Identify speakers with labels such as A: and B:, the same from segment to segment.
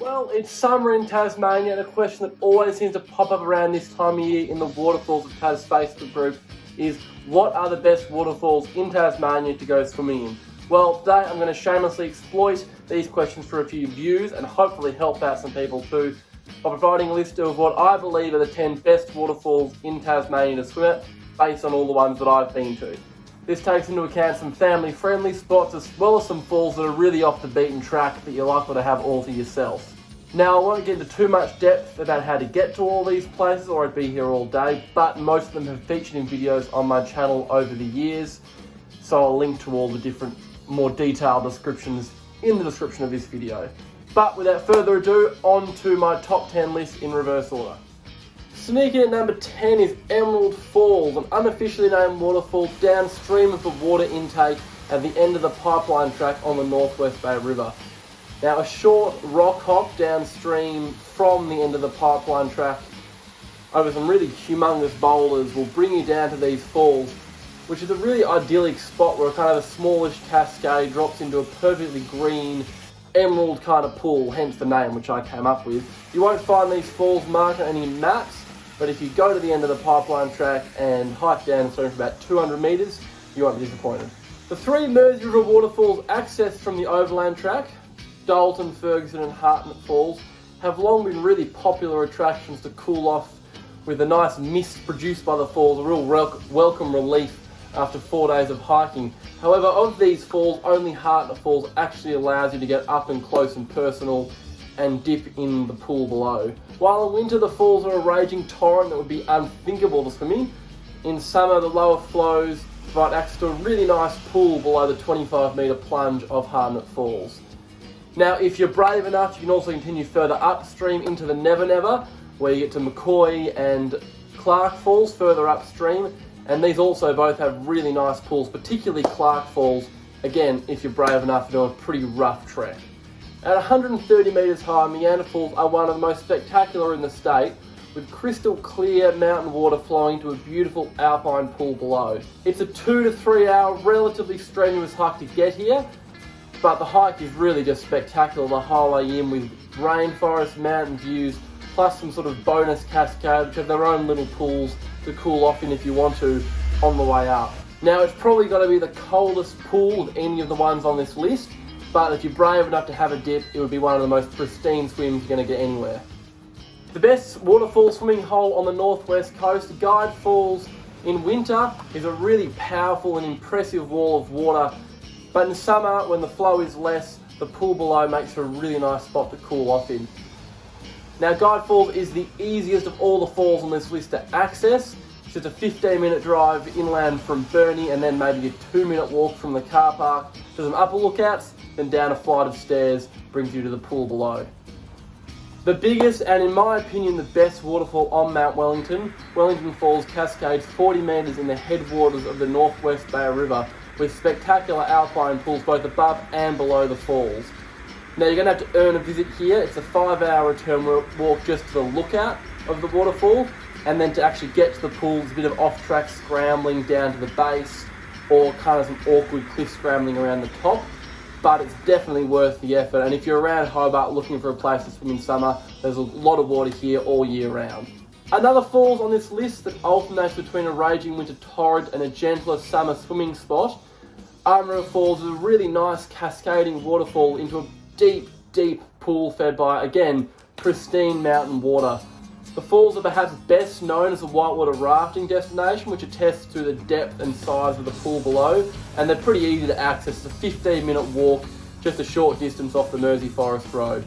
A: Well, it's summer in Tasmania, and a question that always seems to pop up around this time of year in the Waterfalls of Tas Facebook group is, what are the best waterfalls in Tasmania to go swimming in? Well, today I'm going to shamelessly exploit these questions for a few views and hopefully help out some people too by providing a list of what I believe are the 10 best waterfalls in Tasmania to swim at based on all the ones that I've been to. This takes into account some family-friendly spots as well as some falls that are really off the beaten track that you're likely to have all to yourself. Now, I won't get into too much depth about how to get to all these places or I'd be here all day, but most of them have featured in videos on my channel over the years, so I'll link to all the different, more detailed descriptions in the description of this video. But without further ado, on to my top 10 list in reverse order. Sneaking at number 10 is Reynolds Falls, an unofficially named waterfall downstream of the water intake at the end of the pipeline track on the Northwest Bay River. Now, a short rock hop downstream from the end of the pipeline track over some really humongous boulders will bring you down to these falls, which is a really idyllic spot where a kind of a smallish cascade drops into a perfectly green emerald kind of pool, hence the name which I came up with. You won't find these falls marked on any maps, but if you go to the end of the pipeline track and hike down for about 200 metres, you won't be disappointed. The three Mersey River waterfalls accessed from the overland track, Dalton, Ferguson and Hartnett Falls, have long been really popular attractions to cool off with a nice mist produced by the falls, a real welcome relief after 4 days of hiking. However, of these falls, only Hartnett Falls actually allows you to get up and close and personal and dip in the pool below. While in winter the falls are a raging torrent that would be unthinkable to swim in summer the lower flows provide access to a really nice pool below the 25 metre plunge of Hartnett Falls. Now, if you're brave enough, you can also continue further upstream into the Never Never, where you get to McCoy and Clark Falls further upstream, and these also both have really nice pools, particularly Clark Falls, again, if you're brave enough to do a pretty rough trek. At 130 metres high, Meander Falls are one of the most spectacular in the state, with crystal clear mountain water flowing to a beautiful alpine pool below. It's a 2 to 3 hour relatively strenuous hike to get here, but the hike is really just spectacular the whole way in, with rainforest, mountain views, plus some sort of bonus cascades which have their own little pools to cool off in if you want to on the way up. Now, it's probably got to be the coldest pool of any of the ones on this list, but if you're brave enough to have a dip, it would be one of the most pristine swims you're going to get anywhere. The best waterfall swimming hole on the northwest coast, Guide Falls, in winter is a really powerful and impressive wall of water, but in summer, when the flow is less, the pool below makes for a really nice spot to cool off in. Now, Guide Falls is the easiest of all the falls on this list to access. It's just a 15-minute drive inland from Burnie and then maybe a 2-minute walk from the car park to some upper lookouts, then down a flight of stairs brings you to the pool below. The biggest and, in my opinion, the best waterfall on Mount Wellington, Wellington Falls cascades 40 metres in the headwaters of the Northwest Bay River with spectacular alpine pools both above and below the falls. Now, you're going to have to earn a visit here. It's a 5-hour return walk just to the lookout of the waterfall, and then to actually get to the pool, there's a bit of off-track scrambling down to the base or kind of some awkward cliff scrambling around the top. But it's definitely worth the effort, and if you're around Hobart looking for a place to swim in summer, there's a lot of water here all year round. Another falls on this list that alternates between a raging winter torrent and a gentler summer swimming spot, Meander Falls is a really nice cascading waterfall into a deep, deep pool fed by, again, pristine mountain water. The falls are perhaps best known as a whitewater rafting destination, which attests to the depth and size of the pool below, and they're pretty easy to access. It's a 15-minute walk, just a short distance off the Mersey Forest Road.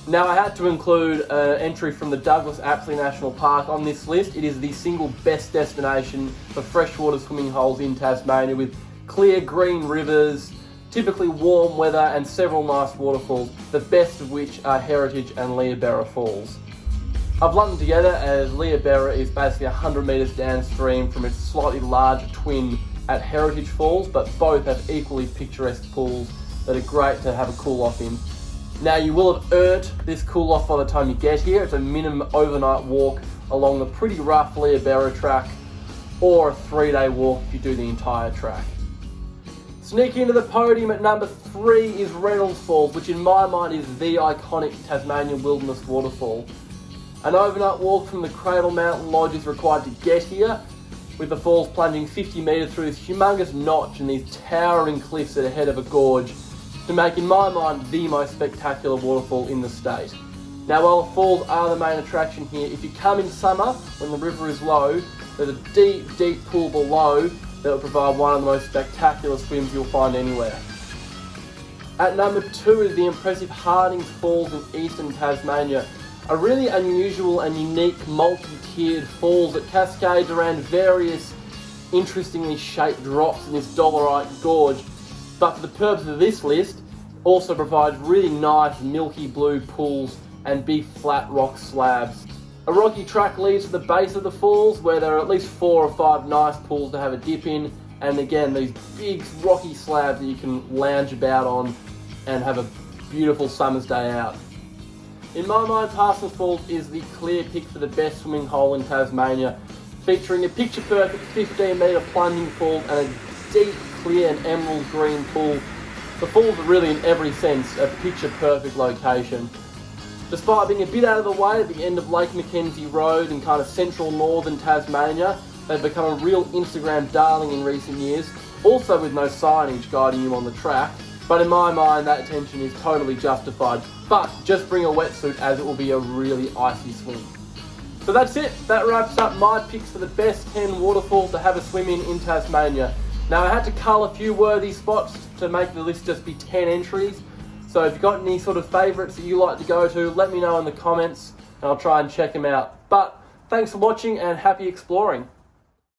A: Now, I had to include an entry from the Douglas Apsley National Park on this list. It is the single best destination for freshwater swimming holes in Tasmania, with clear green rivers, typically warm weather and several nice waterfalls, the best of which are Heritage and Leeaberra Falls. I've lumped them together as Leeaberra is basically 100 metres downstream from its slightly larger twin at Heritage Falls, but both have equally picturesque pools that are great to have a cool off in. Now, you will have earned this cool off by the time you get here. It's a minimum overnight walk along the pretty rough Leeaberra track, or a 3-day walk if you do the entire track. Sneaking into the podium at number 3 is Reynolds Falls, which in my mind is the iconic Tasmanian wilderness waterfall. An overnight walk from the Cradle Mountain Lodge is required to get here, with the falls plunging 50 metres through this humongous notch and these towering cliffs at the head of a gorge to make, in my mind, the most spectacular waterfall in the state. Now, while the falls are the main attraction here, if you come in summer when the river is low, there's a deep, deep pool below that will provide one of the most spectacular swims you'll find anywhere. At number 2 is the impressive Hardings Falls in eastern Tasmania, a really unusual and unique multi-tiered falls that cascades around various interestingly shaped rocks in this dolerite gorge, but for the purpose of this list, also provides really nice milky blue pools and big flat rock slabs. A rocky track leads to the base of the falls where there are at least 4 or 5 nice pools to have a dip in, and again these big rocky slabs that you can lounge about on and have a beautiful summer's day out. In my mind, Parsons Falls is the clear pick for the best swimming hole in Tasmania, featuring a picture-perfect 15-metre plunging fall and a deep, clear and emerald green pool. The falls are really, in every sense, a picture-perfect location. Despite being a bit out of the way at the end of Lake Mackenzie Road in kind of central northern Tasmania, they've become a real Instagram darling in recent years, also with no signage guiding you on the track. But in my mind, that attention is totally justified. But just bring a wetsuit as it will be a really icy swim. So that's it. That wraps up my picks for the best 10 waterfalls to have a swim in Tasmania. Now, I had to cull a few worthy spots to make the list just be 10 entries. So if you've got any sort of favourites that you like to go to, let me know in the comments and I'll try and check them out. But thanks for watching and happy exploring.